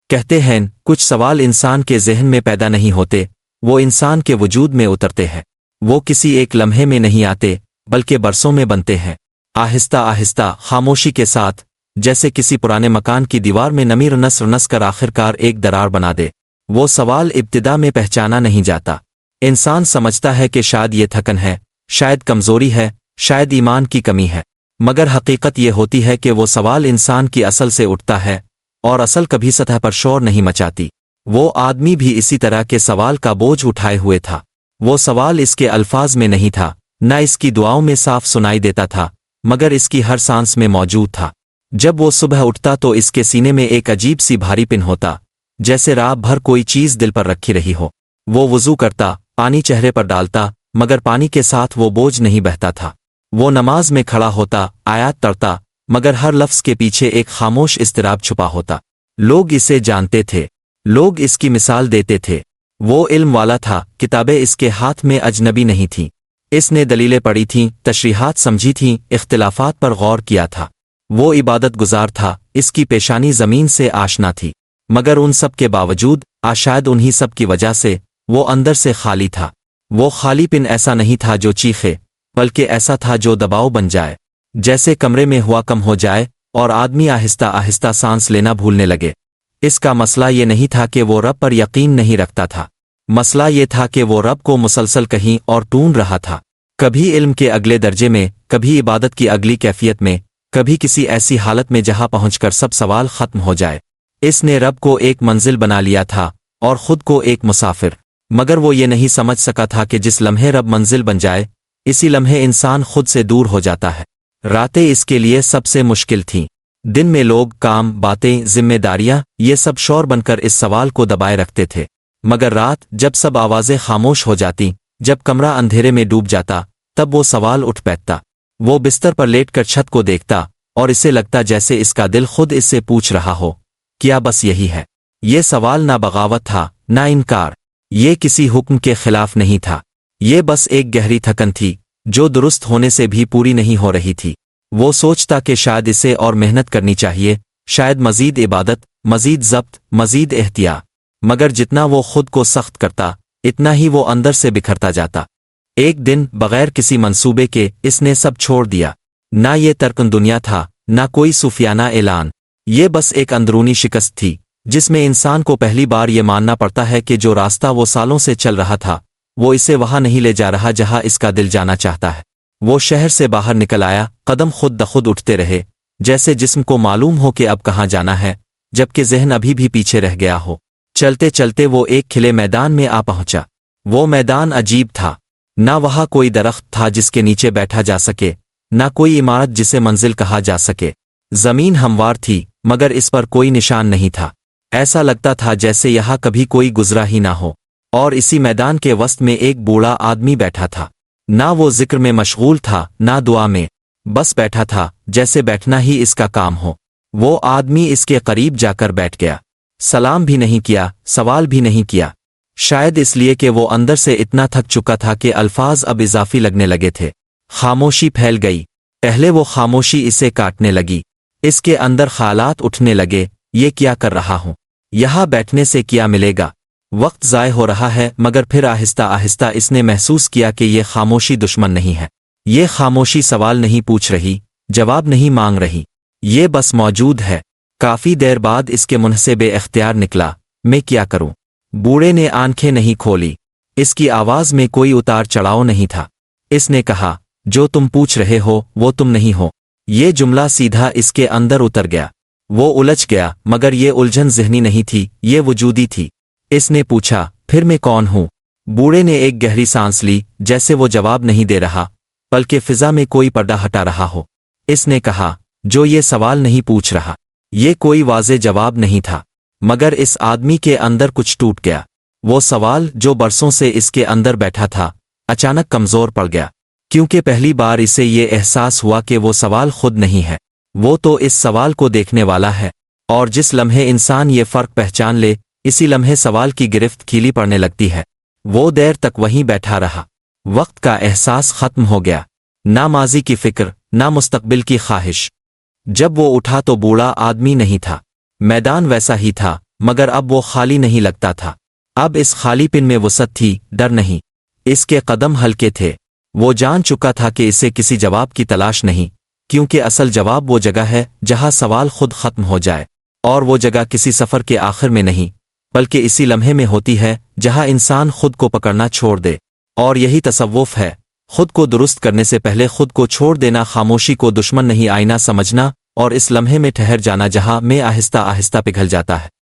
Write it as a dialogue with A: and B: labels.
A: کہتے ہیں کچھ سوال انسان کے ذہن میں پیدا نہیں ہوتے، وہ انسان کے وجود میں اترتے ہیں۔ وہ کسی ایک لمحے میں نہیں آتے بلکہ برسوں میں بنتے ہیں، آہستہ آہستہ، خاموشی کے ساتھ، جیسے کسی پرانے مکان کی دیوار میں نمی رنس کر آخرکار ایک درار بنا دے۔ وہ سوال ابتدا میں پہچانا نہیں جاتا۔ انسان سمجھتا ہے کہ شاید یہ تھکن ہے، شاید کمزوری ہے، شاید ایمان کی کمی ہے، مگر حقیقت یہ ہوتی ہے کہ وہ سوال انسان کی اصل سے اٹھتا ہے، اور اصل کبھی سطح پر شور نہیں مچاتی۔ وہ آدمی بھی اسی طرح کے سوال کا بوجھ اٹھائے ہوئے تھا۔ وہ سوال اس کے الفاظ میں نہیں تھا، نہ اس کی دعاؤں میں صاف سنائی دیتا تھا، مگر اس کی ہر سانس میں موجود تھا۔ جب وہ صبح اٹھتا تو اس کے سینے میں ایک عجیب سی بھاری پن ہوتا، جیسے رات بھر کوئی چیز دل پر رکھی رہی ہو۔ وہ وضو کرتا، پانی چہرے پر ڈالتا، مگر پانی کے ساتھ وہ بوجھ نہیں بہتا تھا۔ وہ نماز میں کھڑا ہوتا، آیات پڑھتا، مگر ہر لفظ کے پیچھے ایک خاموش اضطراب چھپا ہوتا۔ لوگ اسے جانتے تھے، لوگ اس کی مثال دیتے تھے۔ وہ علم والا تھا، کتابیں اس کے ہاتھ میں اجنبی نہیں تھیں۔ اس نے دلیلیں پڑھی تھیں، تشریحات سمجھی تھیں، اختلافات پر غور کیا تھا۔ وہ عبادت گزار تھا، اس کی پیشانی زمین سے آشنا تھی، مگر ان سب کے باوجود، شاید انہی سب کی وجہ سے، وہ اندر سے خالی تھا۔ وہ خالی پن ایسا نہیں تھا جو چیخے، بلکہ ایسا تھا جو دباؤ بن جائے، جیسے کمرے میں ہوا کم ہو جائے اور آدمی آہستہ آہستہ سانس لینا بھولنے لگے۔ اس کا مسئلہ یہ نہیں تھا کہ وہ رب پر یقین نہیں رکھتا تھا، مسئلہ یہ تھا کہ وہ رب کو مسلسل کہیں اور ڈھونڈ رہا تھا، کبھی علم کے اگلے درجے میں، کبھی عبادت کی اگلی کیفیت میں، کبھی کسی ایسی حالت میں جہاں پہنچ کر سب سوال ختم ہو جائے۔ اس نے رب کو ایک منزل بنا لیا تھا اور خود کو ایک مسافر، مگر وہ یہ نہیں سمجھ سکا تھا کہ جس لمحے رب منزل بن جائے، اسی لمحے انسان خود سے دور ہو جاتا ہے۔ راتیں اس کے لیے سب سے مشکل تھیں۔ دن میں لوگ، کام، باتیں، ذمہ داریاں، یہ سب شور بن کر اس سوال کو دبائے رکھتے تھے، مگر رات جب سب آوازیں خاموش ہو جاتی، جب کمرہ اندھیرے میں ڈوب جاتا، تب وہ سوال اٹھ بیٹھتا۔ وہ بستر پر لیٹ کر چھت کو دیکھتا اور اسے لگتا جیسے اس کا دل خود اس سے پوچھ رہا ہو، کیا بس یہی ہے؟ یہ سوال نہ بغاوت تھا، نہ انکار، یہ کسی حکم کے خلاف نہیں تھا، یہ بس ایک گہری تھکن تھی جو درست ہونے سے بھی پوری نہیں ہو رہی تھی۔ وہ سوچتا کہ شاید اسے اور محنت کرنی چاہیے، شاید مزید عبادت، مزید ضبط، مزید احتیاط، مگر جتنا وہ خود کو سخت کرتا، اتنا ہی وہ اندر سے بکھرتا جاتا۔ ایک دن، بغیر کسی منصوبے کے، اس نے سب چھوڑ دیا۔ نہ یہ ترکن دنیا تھا، نہ کوئی صوفیانہ اعلان، یہ بس ایک اندرونی شکست تھی، جس میں انسان کو پہلی بار یہ ماننا پڑتا ہے کہ جو راستہ وہ سالوں سے چل رہا تھا، وہ اسے وہاں نہیں لے جا رہا جہاں اس کا دل جانا چاہتا ہے۔ وہ شہر سے باہر نکل آیا، قدم خود بخود اٹھتے رہے، جیسے جسم کو معلوم ہو کہ اب کہاں جانا ہے، جبکہ ذہن ابھی بھی پیچھے رہ گیا ہو۔ چلتے چلتے وہ ایک کھلے میدان میں آ پہنچا۔ وہ میدان عجیب تھا، نہ وہاں کوئی درخت تھا جس کے نیچے بیٹھا جا سکے، نہ کوئی عمارت جسے منزل کہا جا سکے۔ زمین ہموار تھی، مگر اس پر کوئی نشان نہیں تھا، ایسا لگتا تھا جیسے یہاں کبھی کوئی گزرا ہی نہ ہو۔ اور اسی میدان کے وسط میں ایک بوڑھا آدمی بیٹھا تھا، نہ وہ ذکر میں مشغول تھا، نہ دعا میں، بس بیٹھا تھا، جیسے بیٹھنا ہی اس کا کام ہو۔ وہ آدمی اس کے قریب جا کر بیٹھ گیا، سلام بھی نہیں کیا، سوال بھی نہیں کیا، شاید اس لیے کہ وہ اندر سے اتنا تھک چکا تھا کہ الفاظ اب اضافی لگنے لگے تھے۔ خاموشی پھیل گئی، پہلے وہ خاموشی اسے کاٹنے لگی، اس کے اندر خیالات اٹھنے لگے، یہ کیا کر رہا ہوں، یہاں بیٹھنے سے کیا ملے گا، وقت ضائع ہو رہا ہے۔ مگر پھر آہستہ آہستہ اس نے محسوس کیا کہ یہ خاموشی دشمن نہیں ہے، یہ خاموشی سوال نہیں پوچھ رہی، جواب نہیں مانگ رہی، یہ بس موجود ہے۔ کافی دیر بعد اس کے منہ سے بے اختیار نکلا، میں کیا کروں؟ بوڑھے نے آنکھیں نہیں کھولی، اس کی آواز میں کوئی اتار چڑھاؤ نہیں تھا۔ اس نے کہا، جو تم پوچھ رہے ہو وہ تم نہیں ہو۔ یہ جملہ سیدھا اس کے اندر اتر گیا، وہ الجھ گیا، مگر یہ الجھن ذہنی نہیں تھی، یہ وجودی تھی۔ اس نے پوچھا، پھر میں کون ہوں؟ بوڑھے نے ایک گہری سانس لی، جیسے وہ جواب نہیں دے رہا، بلکہ فضا میں کوئی پردہ ہٹا رہا ہو۔ اس نے کہا، جو یہ سوال نہیں پوچھ رہا۔ یہ کوئی واضح جواب نہیں تھا، مگر اس آدمی کے اندر کچھ ٹوٹ گیا۔ وہ سوال جو برسوں سے اس کے اندر بیٹھا تھا، اچانک کمزور پڑ گیا، کیونکہ پہلی بار اسے یہ احساس ہوا کہ وہ سوال خود نہیں ہے، وہ تو اس سوال کو دیکھنے والا ہے۔ اور جس لمحے انسان یہ فرق پہچان لے، اسی لمحے سوال کی گرفت کھیلی پڑنے لگتی ہے۔ وہ دیر تک وہیں بیٹھا رہا، وقت کا احساس ختم ہو گیا، نہ ماضی کی فکر، نہ مستقبل کی خواہش۔ جب وہ اٹھا تو بوڑھا آدمی نہیں تھا، میدان ویسا ہی تھا، مگر اب وہ خالی نہیں لگتا تھا۔ اب اس خالی پن میں وسعت تھی، ڈر نہیں۔ اس کے قدم ہلکے تھے۔ وہ جان چکا تھا کہ اسے کسی جواب کی تلاش نہیں، کیونکہ اصل جواب وہ جگہ ہے جہاں سوال خود ختم ہو جائے، اور وہ جگہ کسی سفر کے آخر میں نہیں، بلکہ اسی لمحے میں ہوتی ہے جہاں انسان خود کو پکڑنا چھوڑ دے۔ اور یہی تصوف ہے، خود کو درست کرنے سے پہلے خود کو چھوڑ دینا، خاموشی کو دشمن نہیں آئینہ سمجھنا، اور اس لمحے میں ٹھہر جانا جہاں میں آہستہ آہستہ پگھل جاتا ہے۔